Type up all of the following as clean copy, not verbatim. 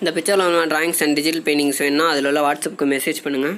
இந்த பிக்சரில் உள்ள டிராயிங்ஸ் அண்ட் டிஜிட்டல் பெயிண்டிங்ஸ் வேணும்னா அதில் உள்ள வாட்ஸ்அப்புக்கு மெசேஜ் பண்ணுங்கள்.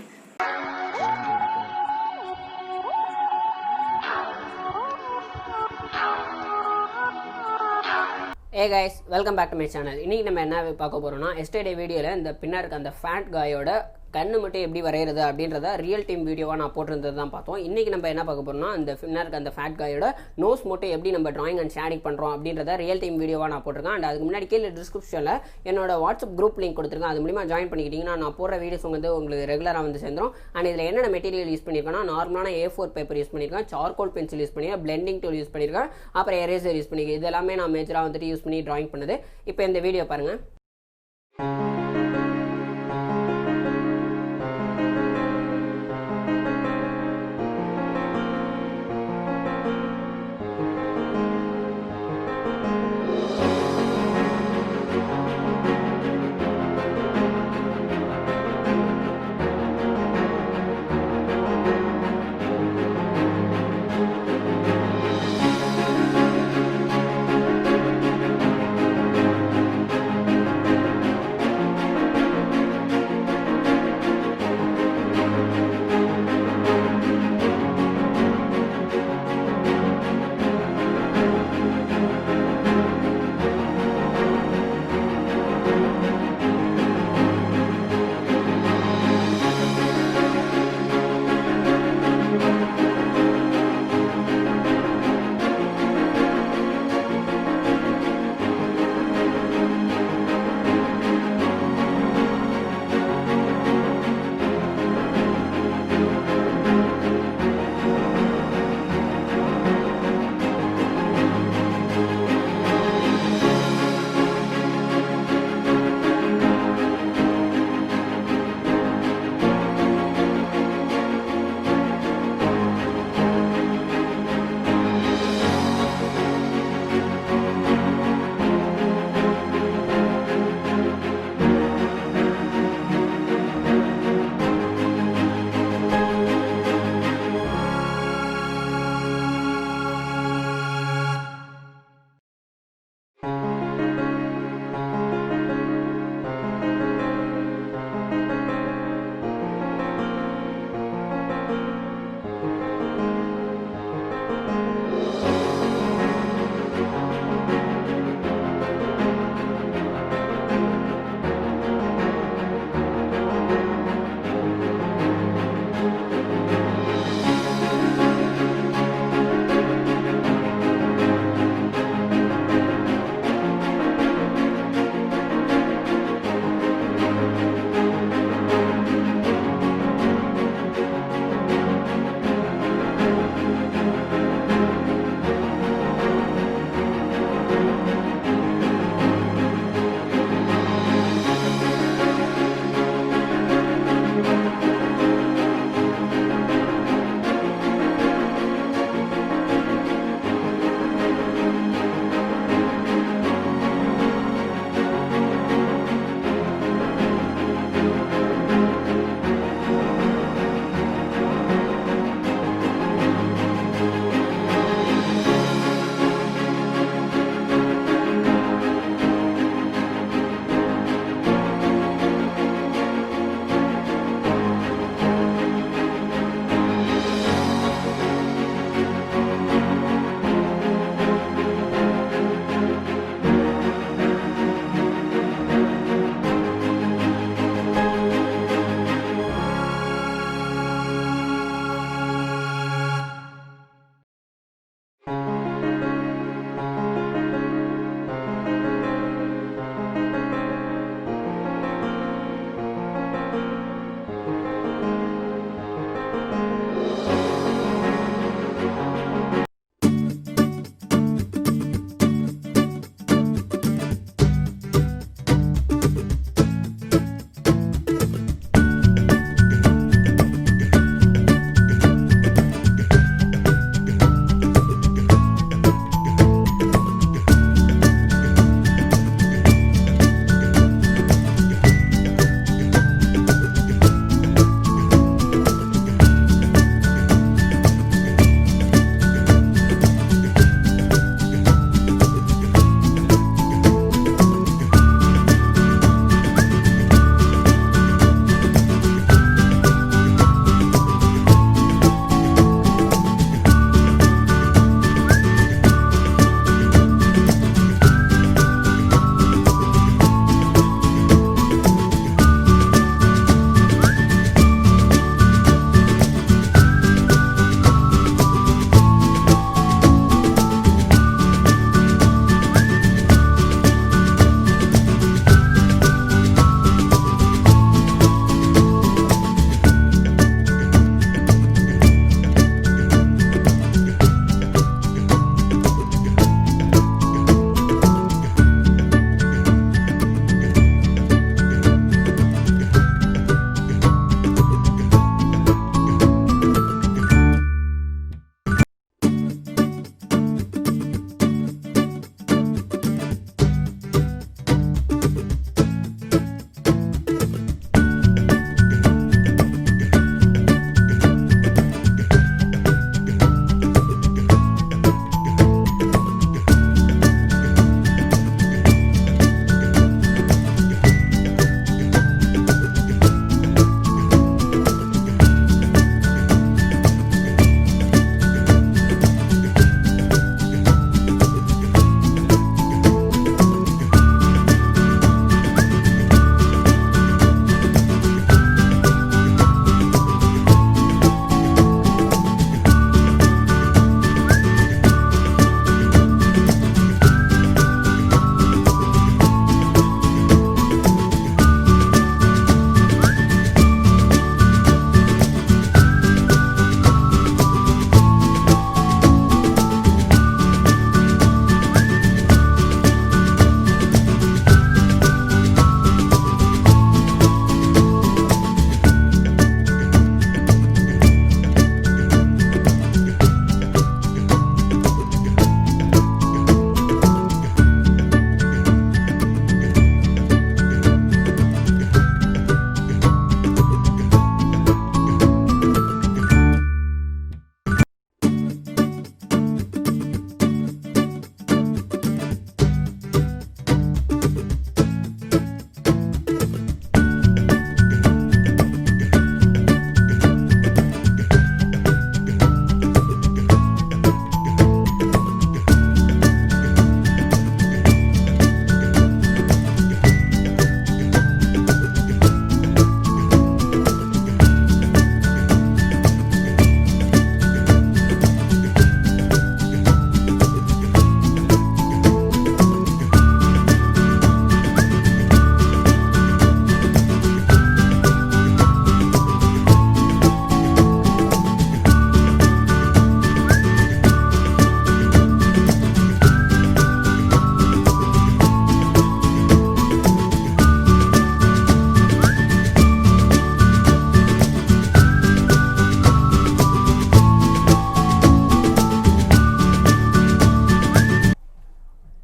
Hey guys, welcome back to my channel. இன்னைக்கு நம்ம என்ன பார்க்க போறோம்னா எஸ்டர்டே வீடியோவில் இந்த பின்னாடி அந்த ஃபேட் காயோட கண்ணு மட்டும் எப்படி வரைகிறது அப்படின்றத ரியல் டைம் வீடியோவாக நான் போட்டிருந்தது தான் பார்த்தோம். இன்றைக்கி நம்ம என்ன பார்க்க போகிறோம்னா இந்த பின்னாடி அந்த ஃபேட் காயோட நோஸ் மட்டும் எப்படி நம்ம டிராயிங் அண்ட் ஷேடிங் பண்ணுறோம் அப்படின்றத ரியல் டைம் வீடியோவாக நான் போட்டிருக்கேன். அண்ட் அதுக்கு முன்னாடி கீழே டிஸ்கிரிப்ஷனில் என்னோட வாட்ஸ்அப் குரூப் லிங்க் கொடுத்துருக்கேன். அது மூலிமா ஜாயின் பண்ணிக்கிட்டிங்கன்னா நான் போடுற வீடியோஸ் உங்களுக்கு ரெகுலராக வந்து சேர்ந்துடும். அண்ட் இதில் என்னென்ன மெட்டீரியல் யூஸ் பண்ணியிருக்கேன்னா நார்மலான A4 பேப்பர் யூஸ் பண்ணியிருக்கேன், சார்கோல் பென்சில் யூஸ் பண்ணியிருக்கேன், பிளெண்டிங் டூல் யூஸ் பண்ணியிருக்கேன், அப்புறம் எரேசர் யூஸ் பண்ணியிருக்கேன். இது எல்லாமே நான் மேஜராக வந்துட்டு யூஸ் பண்ணி டிராயிங் பண்ணுது. இப்போ இந்த வீடியோ பாருங்கள்.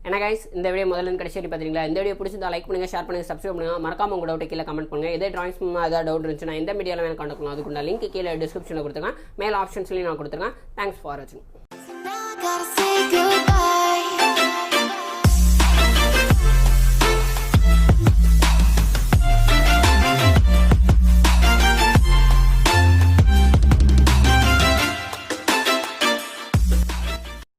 ஏன்னா கைஸ் இந்த வீடியோ முதல்ல கடைசி வரை பார்த்தீங்களா? இந்த வீடியோ பிடிச்சிருந்தா லைக் பண்ணுங்க, ஷேர் பண்ணுங்க, சப்ஸ்கிரைப் பண்ணுங்க. மறக்காம உங்க டவுட் கீழே கமெண்ட் பண்ணுங்க. இதே டிராயிங்ஸ் ஏதாவது டவுட் இருந்துச்சுன்னா இந்த மீடியாவில் கான்டாக்ட் பண்ணலாம். அதுக்குள்ள லிங்க் கீழே டிஸ்கிரிப்ஷனில் கொடுத்துருங்க, மேலே ஆப்ஷன்ஸ்லையும் நான் கொடுத்துருக்கேன். தேங்க்ஸ் ஃபார் வாட்சிங்.